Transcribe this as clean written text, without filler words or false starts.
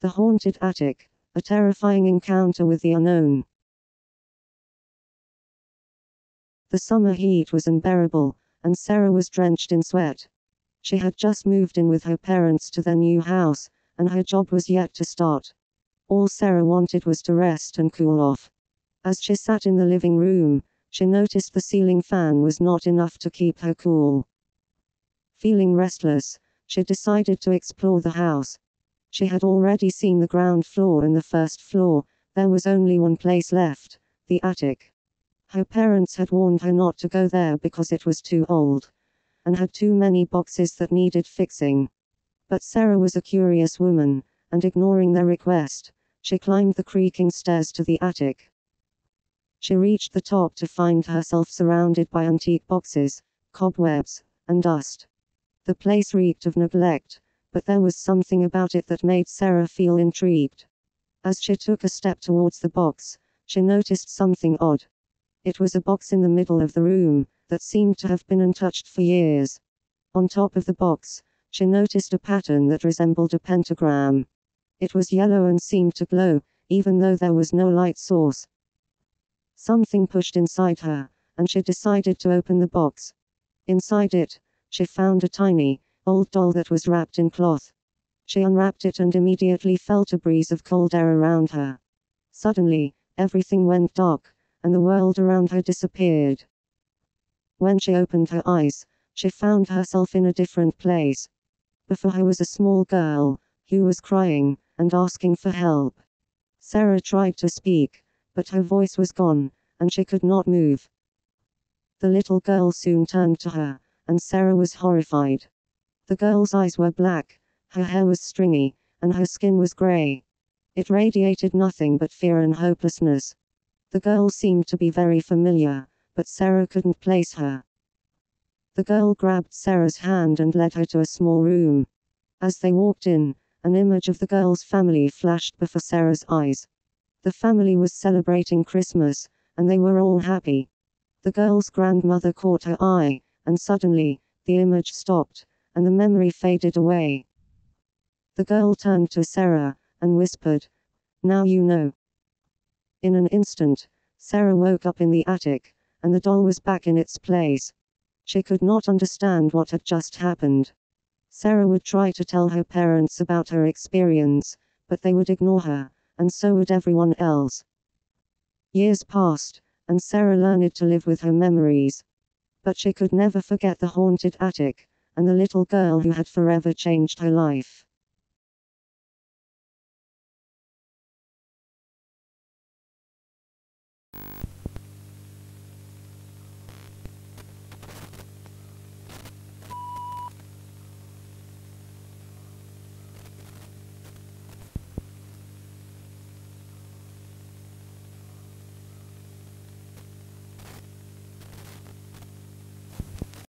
The haunted attic, a terrifying encounter with the unknown. The summer heat was unbearable, and Sarah was drenched in sweat. She had just moved in with her parents to their new house, and her job was yet to start. All Sarah wanted was to rest and cool off. As she sat in the living room, she noticed the ceiling fan was not enough to keep her cool. Feeling restless, she decided to explore the house. She had already seen the ground floor and the first floor. There was only one place left, the attic. Her parents had warned her not to go there because it was too old, and had too many boxes that needed fixing. But Sarah was a curious woman, and ignoring their request, she climbed the creaking stairs to the attic. She reached the top to find herself surrounded by antique boxes, cobwebs, and dust. The place reeked of neglect, but there was something about it that made Sarah feel intrigued. As she took a step towards the box, she noticed something odd. It was a box in the middle of the room, that seemed to have been untouched for years. On top of the box, she noticed a pattern that resembled a pentagram. It was yellow and seemed to glow, even though there was no light source. Something pushed inside her, and she decided to open the box. Inside it, she found a tiny, old doll that was wrapped in cloth. She unwrapped it and immediately felt a breeze of cold air around her. Suddenly, everything went dark, and the world around her disappeared. When she opened her eyes, she found herself in a different place. Before her was a small girl, who was crying, and asking for help. Sarah tried to speak, but her voice was gone, and she could not move. The little girl soon turned to her, and Sarah was horrified. The girl's eyes were black, her hair was stringy, and her skin was gray. It radiated nothing but fear and hopelessness. The girl seemed to be very familiar, but Sarah couldn't place her. The girl grabbed Sarah's hand and led her to a small room. As they walked in, an image of the girl's family flashed before Sarah's eyes. The family was celebrating Christmas, and they were all happy. The girl's grandmother caught her eye, and suddenly, the image stopped, and the memory faded away. The girl turned to Sarah, and whispered, "Now you know." In an instant, Sarah woke up in the attic, and the doll was back in its place. She could not understand what had just happened. Sarah would try to tell her parents about her experience, but they would ignore her, and so would everyone else. Years passed, and Sarah learned to live with her memories. But she could never forget the haunted attic, and the little girl who had forever changed her life.